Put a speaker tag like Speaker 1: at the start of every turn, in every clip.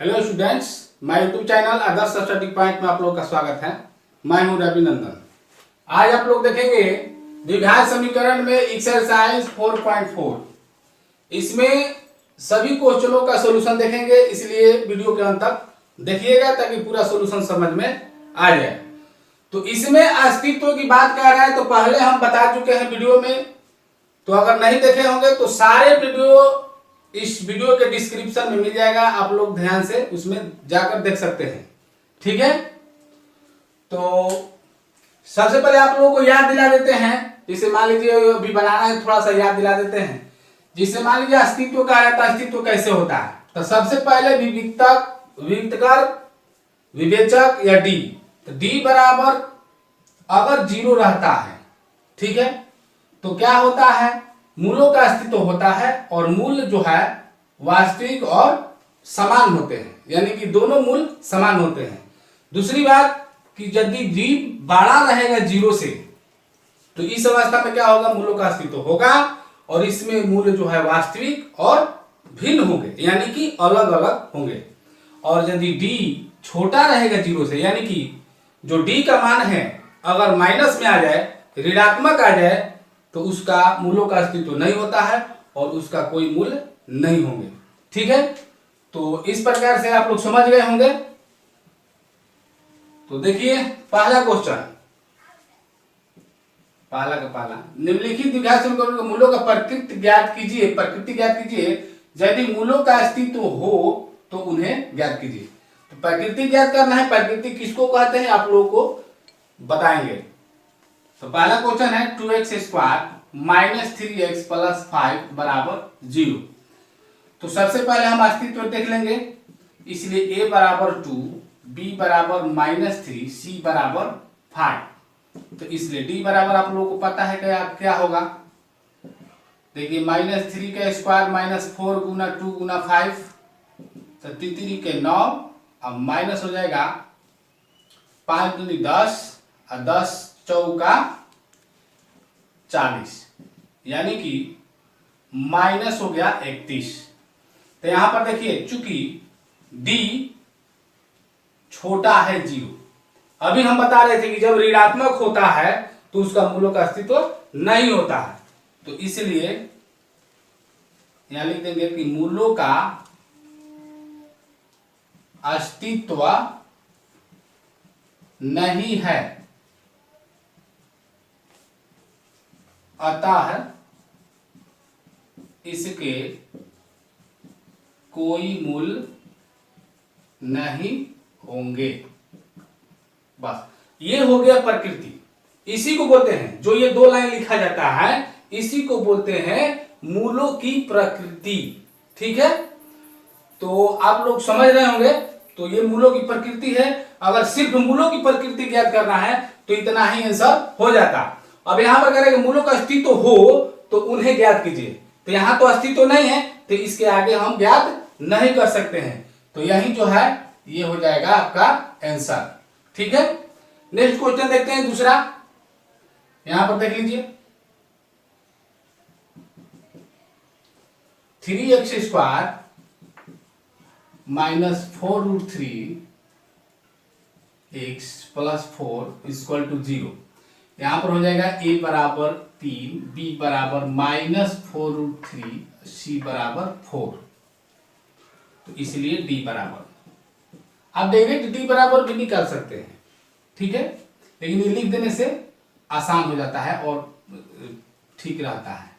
Speaker 1: Hello students, my YouTube channel Adarsh study point में आप लोगों का स्वागत है। मैं हूं रवि नंदन। आज आप लोग देखेंगे द्विघात समीकरण में एक्सरसाइज 4.4। इसमें सभी क्वेश्चनों का सॉल्यूशन देखेंगे, इसलिए वीडियो के अंत तक देखिएगा ताकि पूरा सॉल्यूशन समझ में आ जाए। तो इसमें अस्तित्व की बात कर रहा है, तो पहले हम बता चुके हैं वीडियो में, तो अगर नहीं देखे होंगे तो सारे वीडियो इस वीडियो के डिस्क्रिप्शन में मिल जाएगा, आप लोग ध्यान से उसमें जाकर देख सकते हैं। ठीक है, तो सबसे पहले आप लोगों को याद दिला देते हैं। जिसे मान लीजिए अभी बनाना है, थोड़ा सा याद दिला देते हैं। जिसे मान लीजिए अस्तित्व का है, तो अस्तित्व कैसे होता है। तो सबसे पहले विविक्तकर विवेचक या डी, तो डी बराबर अगर जीरो रहता है, ठीक है, तो क्या होता है, मूलों का अस्तित्व होता है और मूल जो है वास्तविक और समान होते हैं, यानी कि दोनों मूल समान होते हैं। दूसरी बात कि यदि डी बड़ा रहेगा जीरो से, तो इस अवस्था में क्या होगा, मूलों का अस्तित्व होगा और इसमें मूल जो है वास्तविक और भिन्न होंगे, यानी कि अलग अलग होंगे। और यदि डी छोटा रहेगा जीरो से, यानी कि जो डी का मान है अगर माइनस में आ जाए, ऋणात्मक आ जाए, तो उसका मूलों का अस्तित्व नहीं होता है और उसका कोई मूल्य नहीं होंगे। ठीक है, तो इस प्रकार से आप लोग समझ गए होंगे। तो देखिए पहला क्वेश्चन, पहला निम्नलिखित द्विघात समीकरणों के मूलों का प्रकृति ज्ञात कीजिए। यदि मूलों का अस्तित्व हो तो उन्हें ज्ञात कीजिए। तो प्रकृति ज्ञात करना है। प्रकृति किसको कहते हैं आप लोगों को बताएंगे। तो पहला क्वेश्चन है 2x square minus 3x plus 5 बराबर 0। तो सबसे पहले हम अस्तित्व देख लेंगे, इसलिए a बराबर 2, b बराबर -3, c बराबर 5। तो इसलिए d बराबर आप लोगों को पता है क्या होगा। देखिए -3 का स्क्वायर -4 गुना 2 गुना 5, तो 3 के 9, अब माइनस हो जाएगा 5 दूनी 10 और 10 चौका 40, यानी कि माइनस हो गया 31। तो यहां पर देखिए चूंकि d छोटा है जीरो, अभी हम बता रहे थे कि जब ऋणात्मक होता है तो उसका मूलों का अस्तित्व नहीं होता है। तो इसलिए यहां लिख देंगे कि मूलों का अस्तित्व नहीं है, अतः इसके कोई मूल नहीं होंगे। बस ये हो गया प्रकृति। इसी को बोलते हैं, जो ये 2 लाइन लिखा जाता है, इसी को बोलते हैं मूलों की प्रकृति। ठीक है, तो आप लोग समझ रहे होंगे। तो ये मूलों की प्रकृति है। अगर सिर्फ मूलों की प्रकृति ज्ञात करना है तो इतना ही आंसर हो जाता। अब यहां पर करेंगे मूलों का अस्तित्व हो तो उन्हें ज्ञात कीजिए। तो यहां तो अस्तित्व नहीं है, तो इसके आगे हम ज्ञात नहीं कर सकते हैं। तो यही जो है ये हो जाएगा आपका आंसर। ठीक है, नेक्स्ट क्वेश्चन देखते हैं दूसरा। यहां पर देख लीजिए 3x square -4√3 x plus 4 equal to 0। यहां पर हो जाएगा a बराबर 3, b बराबर -4√3, c बराबर 4। तो इसलिए d बराबर, आप डायरेक्ट d बराबर भी निकाल सकते हैं। ठीक है, लेकिन ये लिख देने से आसान हो जाता है और ठीक रहता है।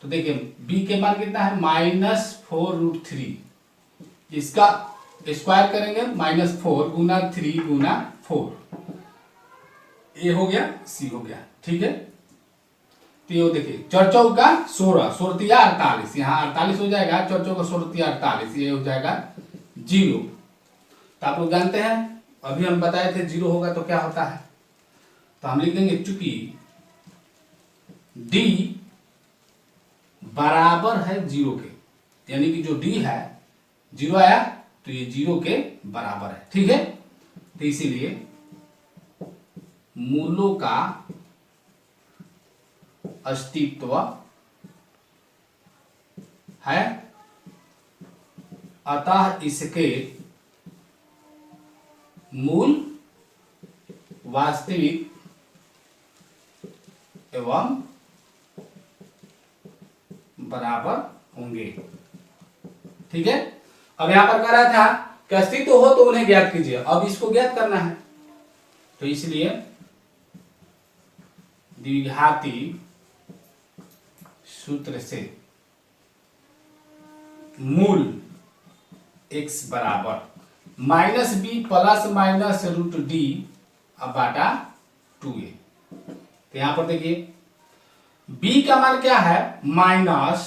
Speaker 1: तो देखिए b के मान कितना है, -4√3, इसका स्क्वायर करेंगे -4 गुना 3 गुना 4, ए हो गया, सी हो गया। ठीक है, तो ये देखिए 4 चौका 16, 16 48, यहाँ 48 हो जाएगा, 4 चौका 16 48, ये हो जाएगा 0। तो आप लोग जानते हैं, अभी हम बताए थे 0 होगा तो क्या होता है। तो हम लिख देंगे चूंकि d बराबर है 0 के, यानी कि जो d है 0 आया तो ये 0 के बराबर है। ठीक है, तो इसीलिए मूलों का अस्तित्व है अतः इसके मूल वास्तविक एवं बराबर होंगे। ठीक है, अब यहां पर कह रहा था कि अस्तित्व हो तो उन्हें ज्ञात कीजिए, अब इसको ज्ञात करना है, तो इसलिए द्विघाती सूत्र से मूल x बराबर minus B plus minus root D अब बाटा 2a। तो यहां पर देखिए b का मान क्या है माइनस,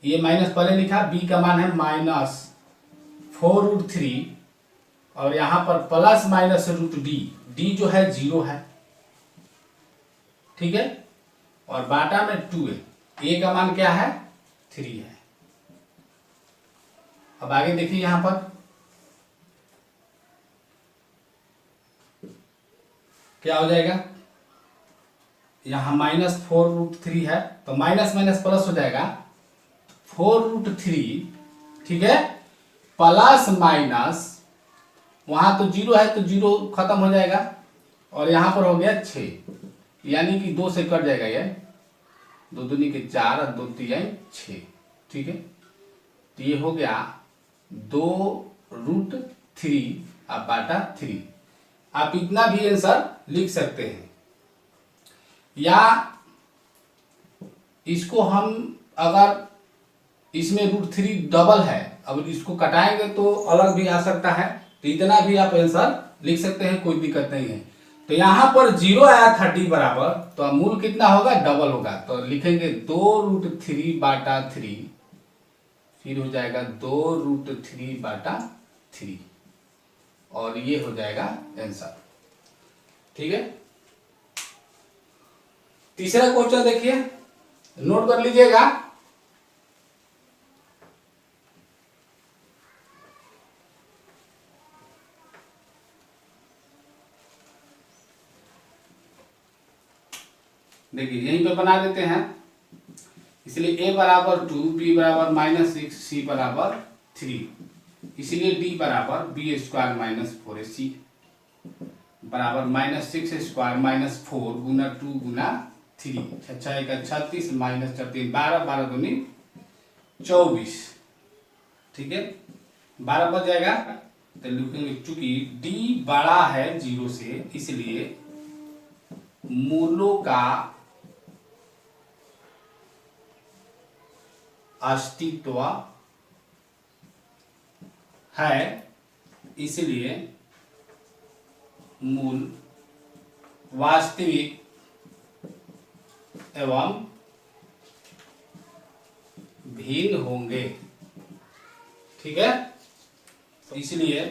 Speaker 1: ये माइनस पहले लिखा, b का मान है माइनस 4√3 और यहां पर plus minus root D, D जो है 0 है। ठीक है, और बाटा में 2a, a का मान क्या है 3 है। अब आगे देखिए यहां पर क्या हो जाएगा, यहां -4√3 है तो माइनस माइनस प्लस हो जाएगा 4√3। ठीक है, प्लस माइनस, वहां तो 0 है तो 0 खत्म हो जाएगा और यहां पर हो गया 6, यानी कि 2 से कट जाएगा, ये 2 दूनी के 4 और 2 3 6। ठीक है, तो ये हो गया 2√3 अब बाटा 3। आप इतना भी आंसर लिख सकते हैं, या इसको हम अगर इसमें √3 डबल है, अब इसको कटाएंगे तो अलग भी आ सकता है, तो इतना भी आप आंसर लिख सकते हैं, कोई दिक्कत नहीं है। तो यहां पर 0 आया 30 बराबर, तो मूल कितना होगा डबल होगा, तो लिखेंगे 2√3 बाटा 3, फिर हो जाएगा 2√3 बाटा 3 और ये हो जाएगा आंसर। ठीक है, तीसरा क्वेश्चन देखिए, नोट कर लीजिएगा। देखिए यहीं पे बना देते हैं, इसलिए a बराबर 2, b बराबर -6, c बराबर 3, इसलिए d बराबर b² - 4ac बराबर -6² - 4 गुना 2 गुना 3, 6 1 36 -4 3 12, 12 दूनी 24। ठीक है, 12 बच जाएगा, तो लिखेंगे चूंकि d बड़ा है 0 से, इसलिए मूलों का अस्तित्व है, इसलिए मूल वास्तविक एवं भिन्न होंगे। ठीक है, तो इसलिए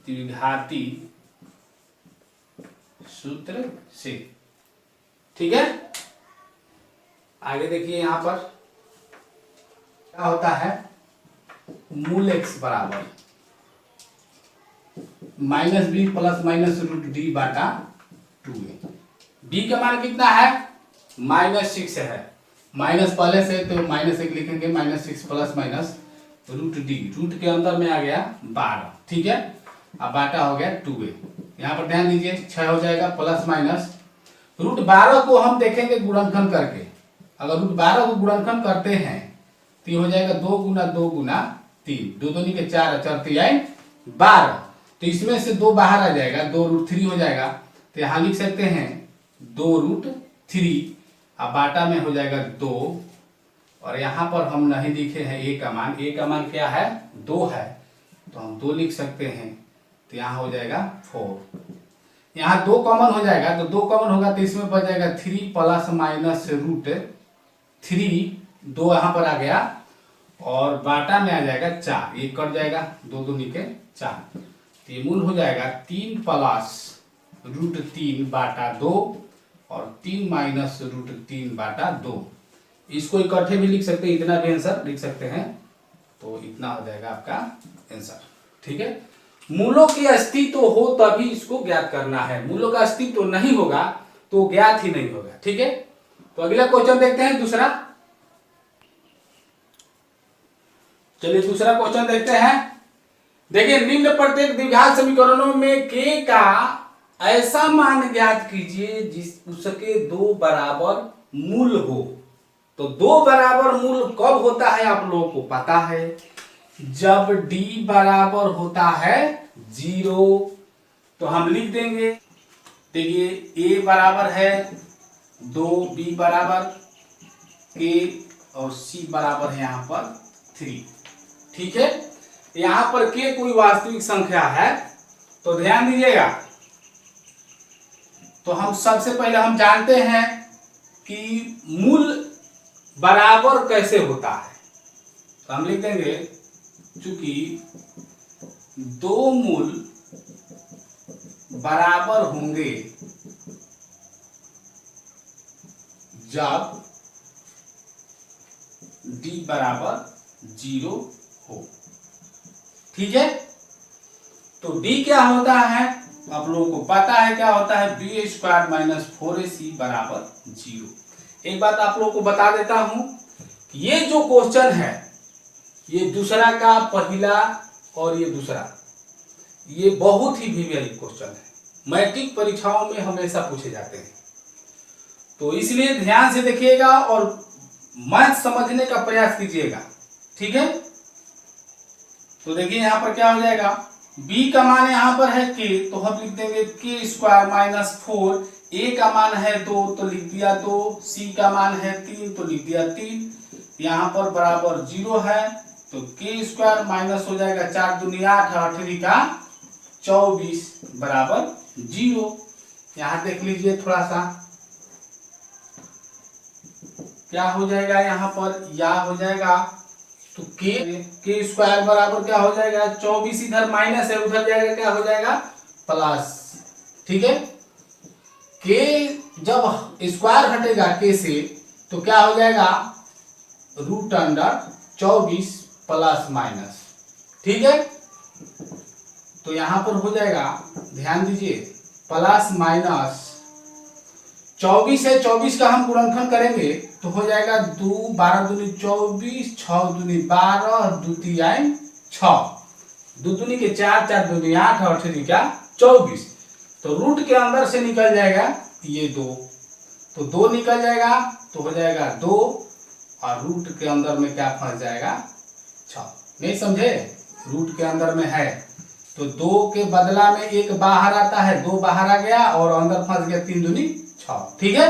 Speaker 1: द्विघाती सूत्र से। ठीक है, आगे देखिए यहां पर क्या होता है, मूल x बराबर -b plus minus root D बाटा 2a। b का मान कितना है -6 है, माइनस पहले से तो -1 लिखेंगे, -6 plus minus root D, root के अंदर में आ गया 12। ठीक है, अब बाटा हो गया 2a। यहाँ पर ध्यान दीजिए 6 हो जाएगा प्लस माइनस √12 को हम देखेंगे गुणनखंड करके, अगर √12 को गुणनखंड करते हैं तो ये हो जाएगा 2 गुना 2 गुना 3, 2 दूनी के 4 4 3 12, तो इसमें से 2 बाहर आ जाएगा, 2√3 हो जाएगा, तो यहाँ लिख सकते हैं 2√3, अब बाटा में हो जाएगा 2, और यहाँ पर हम नहीं लिखे हैं a का मान, a का मान क्या है 2 है, तो हम 2 लिख सकते हैं, तो यहाँ हो जाएगा 4, यहाँ 2 कॉमन हो जाएगा, तो 2 कॉमन होगा तो इसमें बच जाएगा 3 प्लस माइनस √3, 2 यहाँ पर आ गया, और बाटा में आ जाएगा 4, ये कट जाएगा, 2 दूनी के 4, तो ये मूल हो जाएगा 3 प्लस √3 बाटा 2 और 3 माइनस √3 बाटा 2। इसको इकट्ठे भी लिख सकते हैं, इतना भी आंसर लिख सकते हैं, तो इतना हो जाएगा आपका आंसर। ठीक है, मूलों के अस्तित्व हो तभी इसको ज्ञात करना है, मूलों का अस्तित्व नहीं होगा तो ज्ञात ही नहीं होगा। ठीक है, तो अगला क्वेश्चन देखते हैं दूसरा। चलिए दूसरा क्वेश्चन देखते हैं। देखिए, निम्न प्रत्येक द्विघात समीकरणों में k का ऐसा मान ज्ञात कीजिए जिस उसके दो बराबर मूल हो। तो दो बराबर मूल कब होता है आप लोगों को पता है, जब d बराबर होता है 0। तो हम लिख देंगे, देखिए a बराबर है 2, b बराबर k और c बराबर है यहाँ पर 3। ठीक है, यहाँ पर k कोई वास्तविक संख्या है। तो ध्यान दीजिएगा, तो हम सबसे पहले हम जानते हैं कि मूल बराबर कैसे होता है। तो हम लिख देंगे, चूंकि दो मूल बराबर होंगे जब d बराबर 0 हो। ठीक है, तो d क्या होता है आप लोगों को पता है, क्या होता है, b स्क्वायर माइनस 4ac बराबर 0। एक बात आप लोगों को बता देता हूं, ये जो क्वेश्चन है ये दूसरा का पहला और ये दूसरा, ये बहुत ही भिन्न क्वेश्चन है, मैट्रिक परीक्षाओं में हमेशा पूछे जाते हैं। तो इसलिए ध्यान से देखिएगा और मैथ समझने का प्रयास कीजिएगा। ठीक है, तो देखिए यहाँ पर क्या हो जाएगा, b का मान यहाँ पर है k, तो हम लिख देंगे k स्क्वायर माइनस 4। a का मान है 2 तो लिख दिया 2, c का मान है 3 तो लिख दिया 3। यहाँ पर बराबर 0 है, तो k स्क्वायर माइनस हो जाएगा 4 दूनी 8, 8 का 24 बराबर 0। यहाँ देख लीजिए थोड़ा सा क्या हो जाएगा, यहाँ पर या हो जाएगा, तो k स्क्वायर बराबर क्या हो जाएगा 24, इधर माइनस है उधर जाएगा क्या हो जाएगा प्लस। ठीक है, k जब स्क्वायर हटेगा k से तो क्या हो जाएगा रूट अंडर 24 प्लस माइनस। ठीक है, तो यहां पर हो जाएगा, ध्यान दीजिए, प्लस माइनस 24 है, 24 का हम गुणनखंड करेंगे तो हो जाएगा 2, 12 दूनी 24, 6 दूनी 12, 2 3 6, 2 दूनी के 4, 4 दूनी 8 और 8 का 24। तो रूट के अंदर से निकल जाएगा ये 2, तो 2 निकल जाएगा तो हो जाएगा 2 और रूट के अंदर में क्या फंस जाएगा 6। नहीं समझे, रूट के अंदर में है तो 2 के बदला में 1 बाहर आता है, 2 बाहर आ गया और अंदर फंस गया 3 दूनी 6। ठीक है,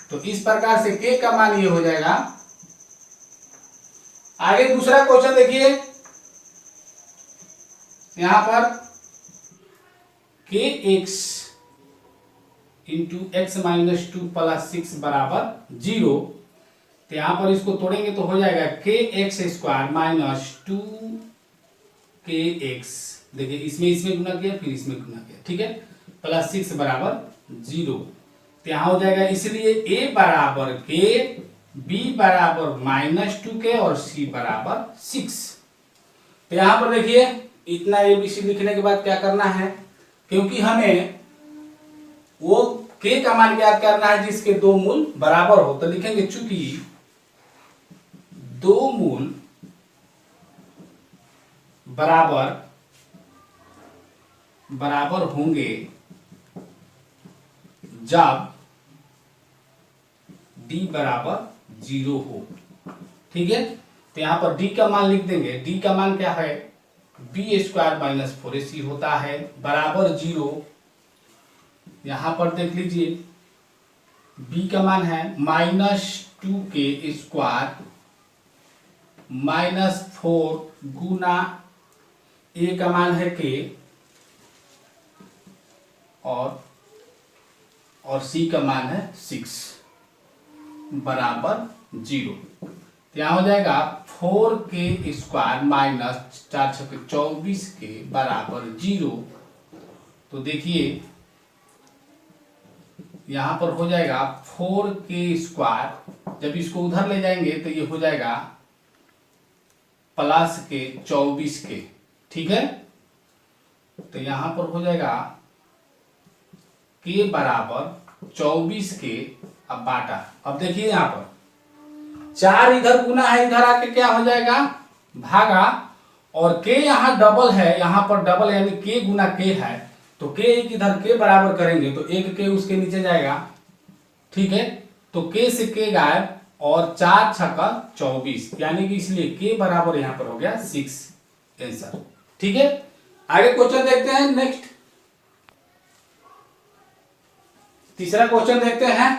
Speaker 1: तो इस प्रकार से k का मान ये हो जाएगा। आगे दूसरा क्वेश्चन देखिए, यहां पर kx into x minus 2 plus 6 बराबर 0। तो यहां पर इसको तोड़ेंगे तो हो जाएगा kx स्क्वायर माइनस 2 kx, देखिए इसमें गुना किया फिर इसमें गुना किया। ठीक है, प्लस 6 बराबर 0। तो यहाँ हो जाएगा, इसलिए a बराबर k, b बराबर माइनस 2k और c बराबर 6। तो यहाँ पर देखिए इतना abc लिखने के बाद क्या करना है, क्योंकि हमें वो k का मान ज्ञात करना है जिसके दो मूल बराबर हो। तो लिखेंगे चूंकि दो मूल बराबर होंगे जब d बराबर 0 हो। ठीक है, तो यहां पर d का मान लिख देंगे, d का मान क्या है b स्क्वायर माइनस 4ac होता है बराबर 0। यहां पर देख लीजिए b का मान है minus 2k square minus 4 Guna a का मान है k और c का मान है 6 बराबर 0। यहाँ हो जाएगा 4k स्क्वायर माइनस 4 छक्के 24 के बराबर 0। तो देखिए यहाँ पर हो जाएगा 4k स्क्वायर, जब इसको उधर ले जाएंगे तो ये हो जाएगा प्लस के 24 के। ठीक है, तो यहाँ पर हो जाएगा k बराबर 24 के, अब बाटा, अब देखिए यहाँ पर 4 इधर गुना है, इधर आके क्या हो जाएगा भागा, और k यहाँ डबल है, यहाँ पर डबल यानी k गुना k है, तो k एक इधर k बराबर करेंगे तो एक k उसके नीचे जाएगा, ठीक है। तो k से k गायब, और 4 छक्का 24, यानी कि इसलिए k बराबर यहाँ पर हो गया 6 आंसर, ठीक है। आगे क्वेश्चन देखते हैं नेक्स्ट। तीसरा क्वेश्चन देखते हैं,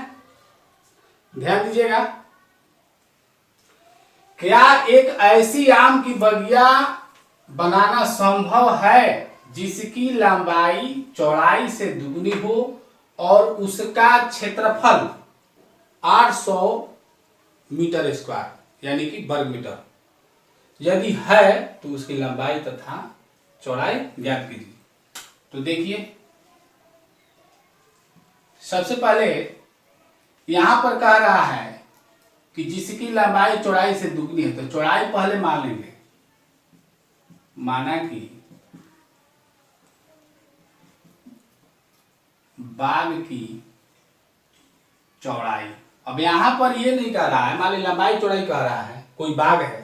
Speaker 1: ध्यान दीजिएगा। क्या एक ऐसी आम की बगिया बनाना संभव है जिसकी लंबाई चौड़ाई से दुगनी हो और उसका क्षेत्रफल 800 मीटर स्क्वायर यानी कि वर्ग मीटर? यदि है तो उसकी लंबाई तथा चौड़ाई ज्ञात कीजिए। तो देखिए, सबसे पहले यहां पर कह रहा है कि जिसकी लंबाई चौड़ाई से दुगनी है, तो चौड़ाई पहले मान लेंगे। माना कि बाग की चौड़ाई, अब यहां पर ये नहीं कह रहा है, मान ली लंबाई चौड़ाई कह रहा है, कोई बाग है,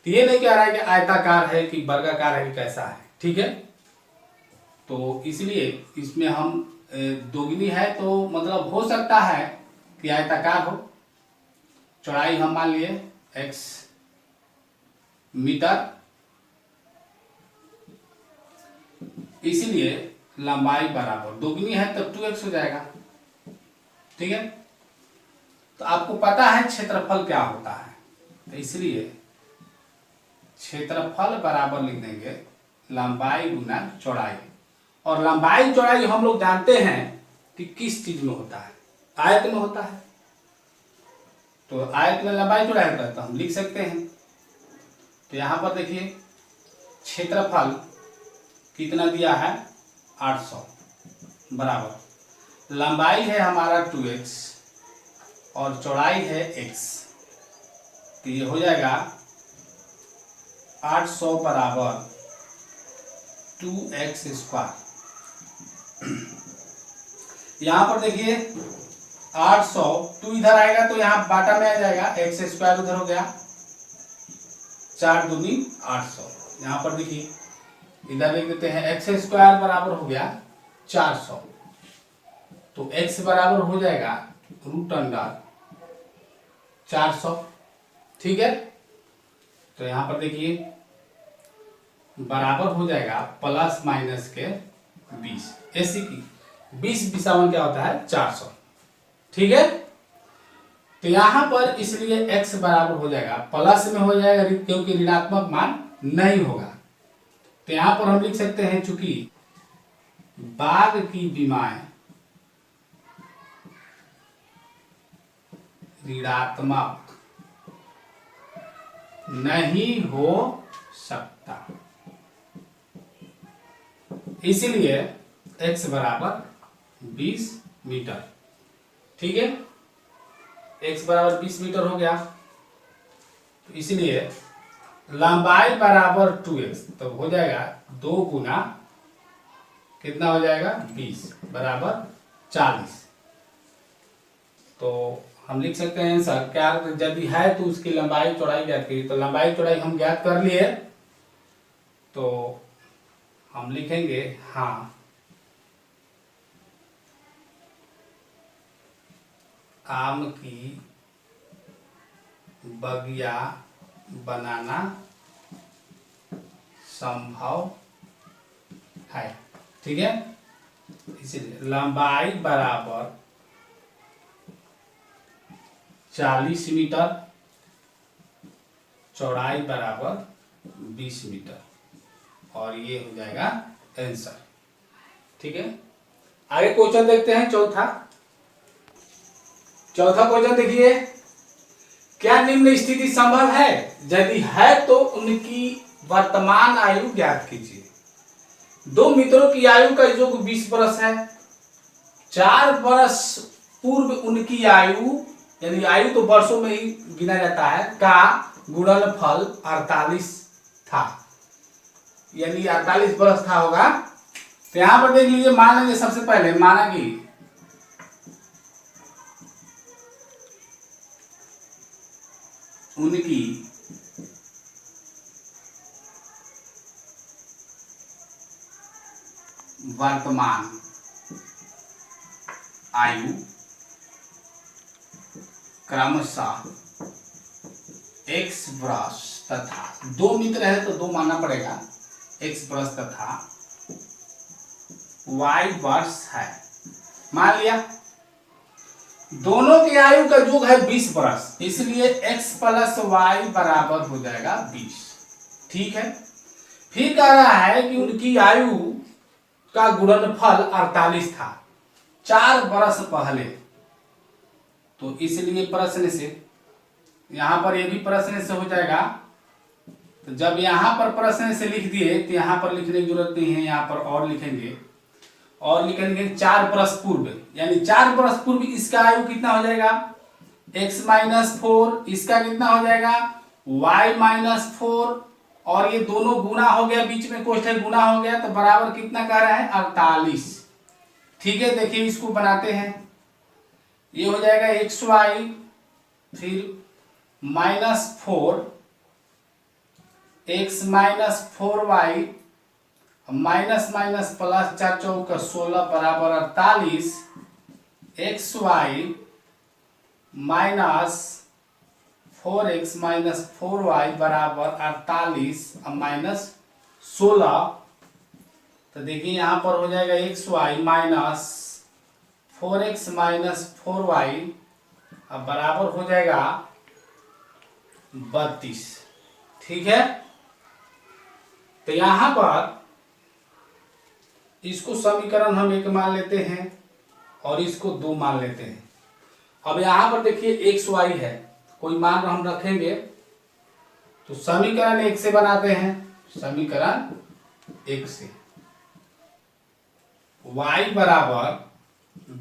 Speaker 1: तो ये नहीं कह रहा है कि आयताकार है कि वर्गाकार है कि कैसा है, ठीक है। तो इसलिए इसमें हम दोगुनी है तो मतलब हो सकता है कि आयताकार हो। चौड़ाई हम मान लिए x मीटर, इसीलिए लंबाई बराबर, दोगुनी है तब 2x हो जाएगा, ठीक है। तो आपको पता है क्षेत्रफल क्या होता है, तो इसलिए क्षेत्रफल बराबर लिख देंगे लंबाई गुना चौड़ाई। और लंबाई चौड़ाई हम लोग जानते हैं कि किस चीज में होता है, आयत में होता है। तो आयत में लंबाई चौड़ाई होता है तो हम लिख सकते हैं। तो यहां पर देखिए क्षेत्रफल कितना दिया है 800 बराबर, लंबाई है हमारा 2x और चौड़ाई है x, तो ये हो जाएगा 800 बराबर 2x स्क्वायर। यहां पर देखिए 800, 2 इधर आएगा तो यहाँ बाटा में आ जाएगा, x स्क्वायर उधर हो गया, 4 दूनी 800। यहाँ पर देखिए इधर लिख देते हैं x स्क्वायर बराबर हो गया 400, तो x बराबर हो जाएगा रूट अंडर 400, ठीक है। तो यहाँ पर देखिए बराबर हो जाएगा प्लस माइनस के 20, ऐसी की 20 क्या होता है 400, ठीक है। तो यहां पर इसलिए x बराबर हो जाएगा, प्लस में हो जाएगा क्योंकि ऋणात्मक मान नहीं होगा। तो यहां पर हम लिख सकते हैं चूंकि बाग की विमाएं ऋणात्मक नहीं हो सकता, इसलिए x बराबर 20 मीटर, ठीक है। x बराबर 20 मीटर हो गया, तो इसलिए लंबाई बराबर 2x, तो हो जाएगा 2 गुना कितना हो जाएगा 20 बराबर 40। तो हम लिख सकते हैं आंसर क्या, यदि है तो उसकी लंबाई चौड़ाई ज्ञात कीजिए। तो लंबाई चौड़ाई हम ज्ञात कर लिए, तो हम लिखेंगे हाँ आम की बगिया बनाना संभव है, ठीक है। इसीलिए लंबाई बराबर 40 मीटर, चौड़ाई बराबर 20 मीटर, और ये हो जाएगा आंसर, ठीक है। आगे क्वेश्चन देखते हैं चौथा क्वेश्चन देखिए, क्या निम्न स्थिति संभव है, यदि है तो उनकी वर्तमान आयु ज्ञात कीजिए। 2 मित्रों की आयु का योग 20 वर्ष है, 4 वर्ष पूर्व उनकी आयु, यानी आयु तो वर्षों में ही गिना जाता है, का गुणनफल 48 था, यानी 48 वर्ष था होगा। तो यहां पर देख लीजिए, मान लेंगे सबसे पहले, माना कि उनकी वर्तमान आयु क्रमशः x वर्ष तथा, दो मित्र है तो दो मानना पड़ेगा, x वर्ष तथा y वर्ष है। मान लिया दोनों की आयु का योग है 20 वर्ष, इसलिए x प्लस वाई बराबर हो जाएगा 20। ठीक है, फिर कह रहा है कि उनकी आयु का गुणनफल 48 था 4 वर्ष पहले, तो इसलिए प्रश्न से यहां पर ये भी प्रश्न से हो जाएगा। तो जब यहां पर प्रश्न से लिख दिए तो यहां पर लिखने की जरूरत नहीं है, यहां पर और लिखेंगे, और लिखेंगे 4 वर्ष पूर्व, यानी 4 वर्ष पूर्व इसका आयु कितना हो जाएगा x माइनस 4, इसका कितना हो जाएगा y माइनस 4, और ये दोनों गुना हो गया, बीच में कोष्ठक गुना हो गया, तो बराबर कितना कह रहा है 48। ठीक है, देखिए इसको बनाते हैं, ये हो जाएगा xy फिर -4 x minus 4y minus minus plus 4 चौका 16 बराबर 48, xy minus 4x minus 4y बराबर 48 माइनस 16। तो देखिए यहां पर हो जाएगा xy minus 4x minus 4y अब बराबर हो जाएगा 32। ठीक है, तो यहां पर इसको समीकरण हम 1 मान लेते हैं और इसको 2 मान लेते हैं। अब यहां पर देखिए xy है, कोई मान हम रखेंगे तो समीकरण 1 से बनाते हैं, समीकरण 1 से y बराबर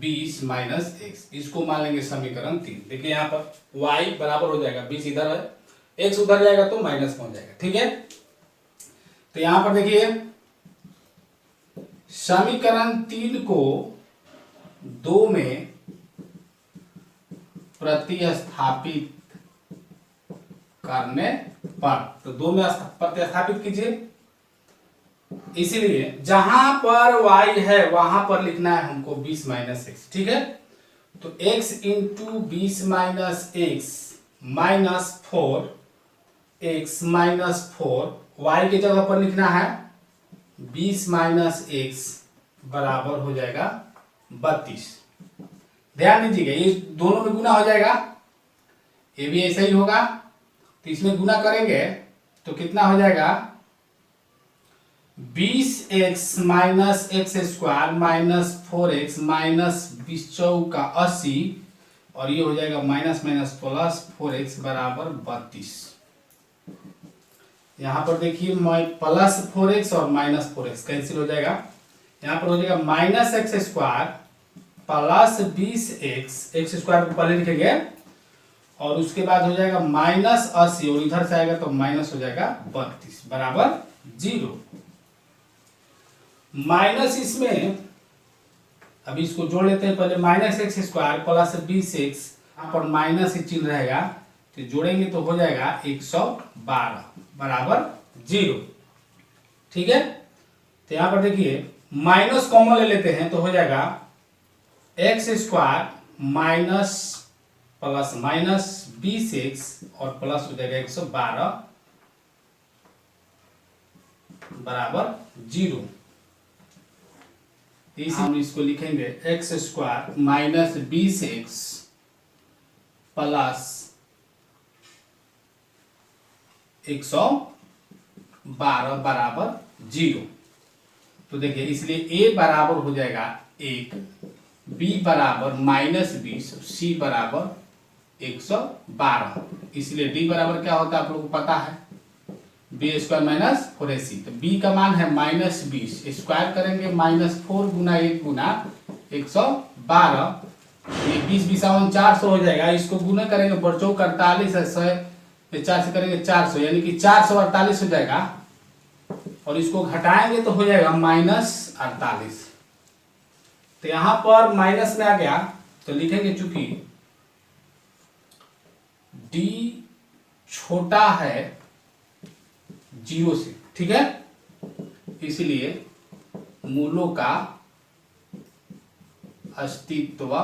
Speaker 1: 20 माइनस x, इसको मान लेंगे समीकरण 3। देखिए यहां पर y बराबर हो जाएगा 20 इधर है, x उधर जाएगा तो माइनस में हो जाएगा। ठीक है, तो यहां पर देखिए समीकरण 3 को 2 में प्रतिस्थापित करने पर, तो 2 में प्रतिस्थापित कीजिए, इसलिए जहां पर y है वहां पर लिखना है हमको 20 माइनस x। ठीक है, तो x into 20 minus x minus 4x minus 4, y की जगह पर लिखना है 20 माइनस x बराबर हो जाएगा 32। ध्यान दीजिएगा ये दोनों में गुना हो जाएगा, ये भी ऐसा ही होगा, तो इसमें गुना करेंगे तो कितना हो जाएगा 20x minus x square minus 4x minus 20 चौका 80, और ये हो जाएगा माइनस माइनस प्लस 4x बराबर 32। यहां पर देखिए प्लस 4x और माइनस 4x कैंसिल हो जाएगा, यहां पर हो जाएगा minus x square plus 20x, x square को पहले लिखेंगे, और उसके बाद हो जाएगा माइनस 80, और इधर से आएगा तो माइनस हो जाएगा 32 बराबर 0। माइनस इसमें अभी इसको जोड़ लेते हैं, पहले minus x square plus 20x, यहाँ पर माइनस ही चिन्ह रहेगा, तो जोड़ेंगे तो हो जाएगा 112 बराबर 0। ठीक है, तो यहां पर देखिए माइनस कॉमन ले लेते हैं तो हो जाएगा x square minus plus minus 20x और प्लस हो जाएगा 112 बराबर 0। इसी हम इसको लिखेंगे x square minus 20x plus 112 बराबर 0। तो देखिए इसलिए a बराबर हो जाएगा 1, b बराबर माइनस 20, c बराबर 112, इसलिए d बराबर क्या होता है आप लोगों को पता है, बी स्क्वायर माइनस 4ac। तो b का मान है माइनस 20, स्क्वायर करेंगे माइनस 4 गुना 1 गुना 112, ये 20 20 400 हो जाएगा, इसको गुना करेंगे बच्चों 48 है 100 4 से करेंगे 400, यानी कि 448 हो जाएगा, और इसको घटाएंगे तो हो जाएगा माइनस 48। तो यहां पर माइनस में आ गया तो लिखेंगे चूंकि d छोटा है 0 से, ठीक है, इसलिए मूलों का अस्तित्व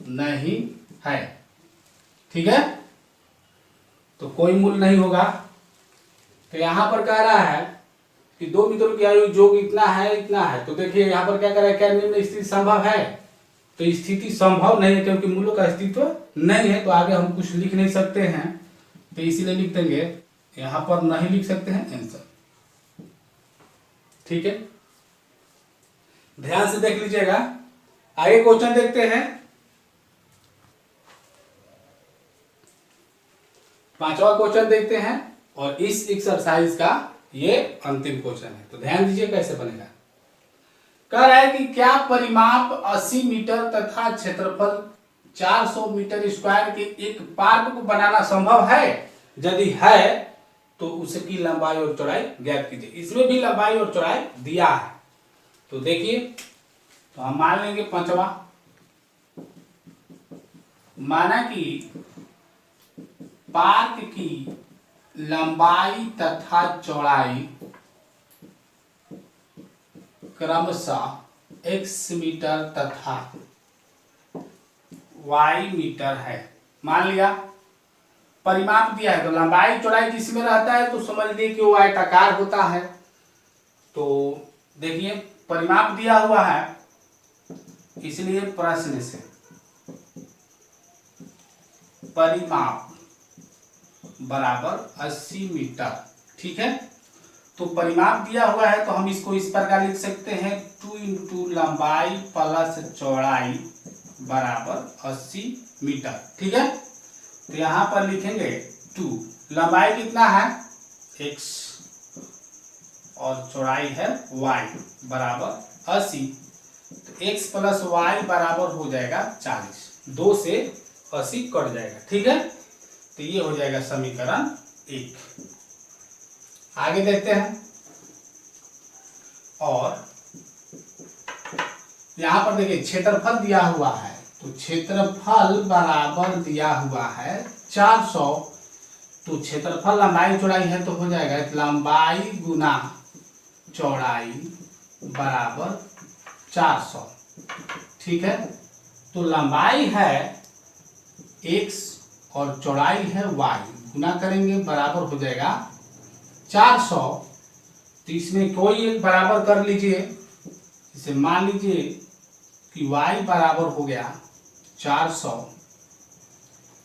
Speaker 1: नहीं है। ठीक है, तो कोई मूल नहीं होगा। तो यहां पर कह रहा है कि दो मित्रों की आयु योग इतना है इतना है। तो देखिए यहां पर क्या कर रहा है, क्या निम्न स्थिति संभव है? तो स्थिति संभव नहीं है क्योंकि मूलों का अस्तित्व नहीं है। तो आगे हम कुछ लिख नहीं सकते हैं, तो इसीलिए लिख देंगे यहां पर नहीं लिख सकते हैं आंसर। ठीक है, ध्यान से देख लीजिएगा। आगे क्वेश्चन देखते हैं। 5वां क्वेश्चन देखते हैं और इस एक्सरसाइज का ये अंतिम क्वेश्चन है। तो ध्यान दीजिए कैसे बनेगा। कह रहा है कि क्या परिमाप 80 मीटर तथा क्षेत्रफल 400 मीटर स्क्वायर के एक पार्क को बनाना संभव है? यदि है तो उसकी लंबाई और चौड़ाई ज्ञात कीजिए। इसमें भी लंबाई और चौड़ाई दिया है। तो देखिए, तो हम मान लेंगे 5वां, माना कि पार्क की लंबाई तथा चौड़ाई क्रमशः x मीटर तथा y मीटर है। मान लिया परिमाप दिया है, तो लंबाई चौड़ाई किसमें रहता है? तो समझ लीजिए कि वो आयताकार होता है। तो देखिए परिमाप दिया हुआ है, इसलिए प्रश्न से परिमाप बराबर 80 मीटर। ठीक है, तो परिमाप दिया हुआ है तो हम इसको इस प्रकार लिख सकते हैं 2 इंटू लंबाई प्लस चौड़ाई बराबर 80 मीटर। ठीक है, तो यहां पर लिखेंगे 2, लंबाई कितना है x और चौड़ाई है y बराबर 80। तो x प्लस y बराबर हो जाएगा 40, 2 से 80 कट जाएगा। ठीक है, तो ये हो जाएगा समीकरण 1। आगे देखते हैं। और यहां पर देखिए क्षेत्रफल दिया हुआ है, तो क्षेत्रफल बराबर दिया हुआ है 400। तो क्षेत्रफल लंबाई चौड़ाई है तो हो जाएगा लंबाई गुना चौड़ाई बराबर 400। ठीक है, तो लंबाई है x और चौड़ाई है y, गुना करेंगे बराबर हो जाएगा 400। तो इसमें कोई एक बराबर कर लीजिए। इसे मान लीजिए कि y बराबर हो गया 400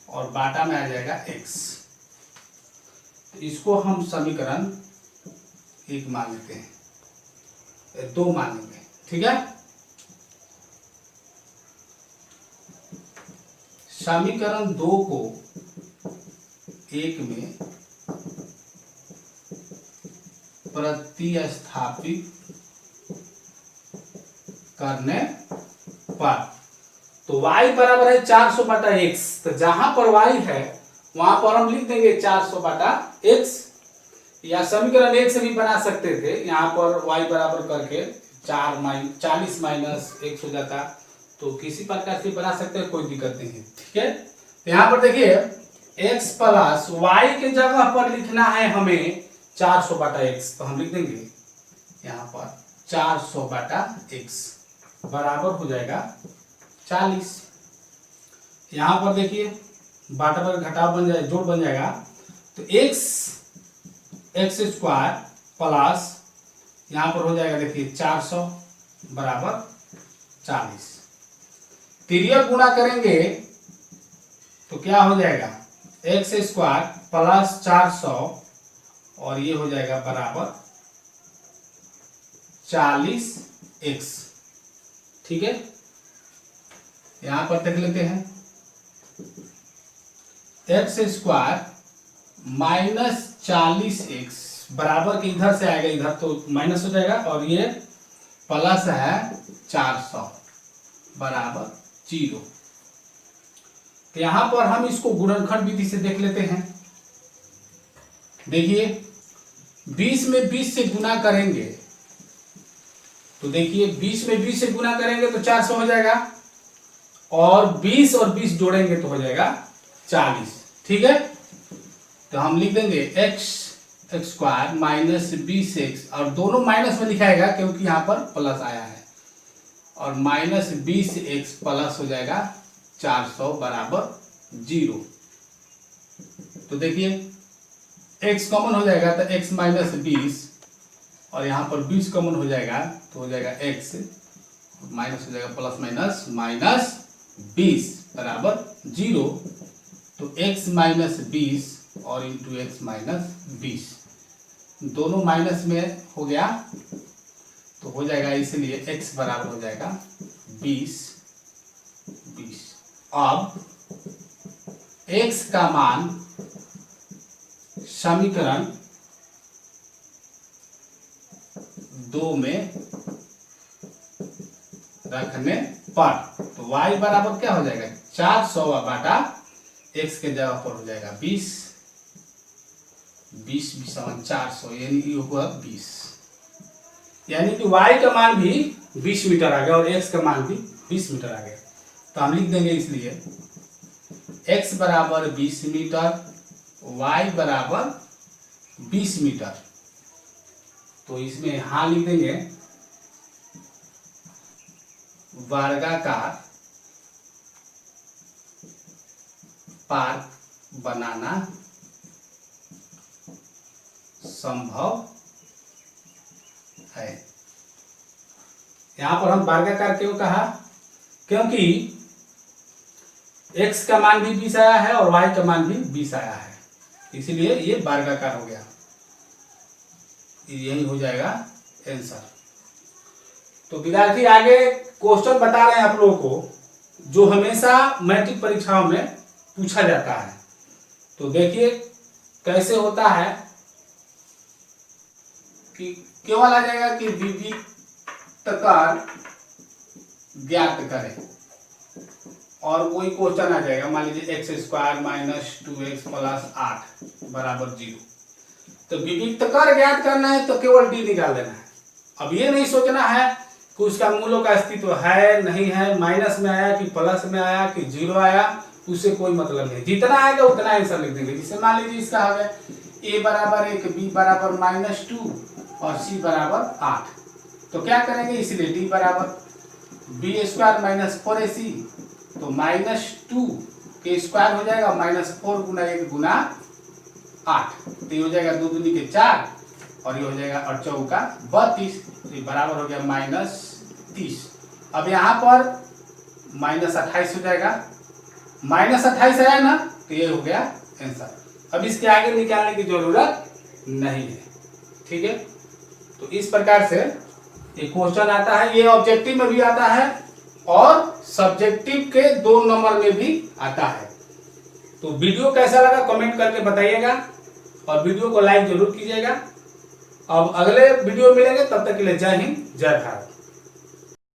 Speaker 1: और बाटा में आ जाएगा x। तो इसको हम समीकरण 1 मान लेते हैं, 2 मान लेंगे। ठीक है, समीकरण 2 को 1 में प्रतिस्थापित करने पर तो y बराबर है 400 बटा x। तो जहां पर y है वहां पर हम लिख देंगे 400 बटा x, या समीकरण 1 से भी बना सकते थे। यहाँ पर y बराबर करके 40 माइनस x हो जाता, तो किसी प्रकार से बना सकते हैं, कोई दिक्कत नहीं है। ठीक है, तो यहाँ पर देखिए x प्लस y के जगह पर लिखना है हमें 400 बटा x, तो हम लिख देंगे यहाँ पर 400 बटा x बराबर हो जाएगा 40। यहाँ पर देखिए बाटा पर घटाव बन जाए, जोड़ बन जाएगा। तो x स्क्वायर प्लस यहाँ पर हो जाएगा देखिए 400 बराबर 40। तिर्यक गुणा करेंगे तो क्या हो जाएगा x स्क्वायर प्लस 400 और ये हो जाएगा बराबर 40x। ठीक है, यहां पर देख लेते हैं x स्क्वायर माइनस 40x बराबर के इधर से आएगा, इधर तो माइनस हो जाएगा, और ये प्लस है 400 बराबर 0। तो यहां पर हम इसको गुणनखंड विधि से देख लेते हैं। देखिए 20 में 20 से गुना करेंगे तो देखिए 20 में 20 से गुना करेंगे तो 400 हो जाएगा, और 20 और 20 जोड़ेंगे तो हो जाएगा 40। ठीक है, तो हम लिख देंगे x x square minus 20x, और दोनों माइनस में लिखाएगा क्योंकि यहाँ पर प्लस आया है, और माइनस 20x प्लस हो जाएगा 400 बराबर 0। तो देखिए x कॉमन हो जाएगा तो x माइनस 20, और यहाँ पर 20 कॉमन हो जाएगा तो हो जाएगा x माइनस हो जाएगा प्लस माइनस माइनस 20 बराबर 0। तो x माइनस 20 और इंटू एक्स माइनस 20 दोनों माइनस में हो गया तो हो जाएगा, इसलिए x बराबर हो जाएगा 20। अब x का मान समीकरण 2 में रखने पर तो y बराबर क्या हो जाएगा 400 बाटा x के जगह पर हो जाएगा 20 400 यानी कि होगा 20, यानी कि y का मान भी 20 मीटर आ गया और x का मान भी 20 मीटर आ गया। तो हम लिख देंगे इसलिए x बराबर 20 मीटर, y बराबर 20 मीटर। तो इसमें यहां लिख देंगे वर्गाकार पार्क बनाना संभव है। यहां पर हम वर्गाकार क्यों कहा, क्योंकि x का मान भी 20 आया है और y का मान भी 20 आया है, इसलिए ये वर्गाकार हो गया, यही हो जाएगा आंसर। तो विद्यार्थी आगे क्वेश्चन बता रहे हैं आप लोगों को जो हमेशा मैट्रिक परीक्षाओं में पूछा जाता है। तो देखिए कैसे होता है कि केवल आ जाएगा कि विविधकार ज्ञात करें और कोई क्वेश्चन आ जाएगा, मान लीजिए x square minus 2x plus 8 बराबर 0। तो विविधकार ज्ञात करना है तो केवल डी निकाल देना है। अब ये नहीं सोचना है कि उसका मूलों का अस्तित्व है नहीं है, माइनस में आया कि प्लस में आया कि 0 आया, उससे कोई मतलब नहीं, जितना आएगा उतना आंसर लिख देंगे। जिससे मान लीजिए इसका आ गया a बराबर 1, b बराबर -2 और c बराबर 8। तो क्या करेंगे, इसलिए d बराबर b स्क्वायर माइनस 4ac, तो -2 के स्क्वायर हो जाएगा -4 गुना 1 गुना 8, तो ये हो जाएगा 2 दूनी के 4 और ये हो जाएगा 8 चौका 32, तो ये बराबर हो गया -30। अब यहाँ पर -28 हो जाएगा, -28 आया ना तो ये हो गया आंसर। अब इसके आगे निकालने की जरूरत नहीं है, ठीक है। तो इस प्रकार से एक क्वेश्चन आता है, ये ऑब्जेक्टिव में भी आता है और सब्जेक्टिव के 2 नंबर में भी आता है। तो वीडियो कैसा लगा कमेंट करके बताइएगा और वीडियो को लाइक जरूर कीजिएगा। अब अगले वीडियो मिलेंगे, तब तक के लिए जय हिंद जय भारत।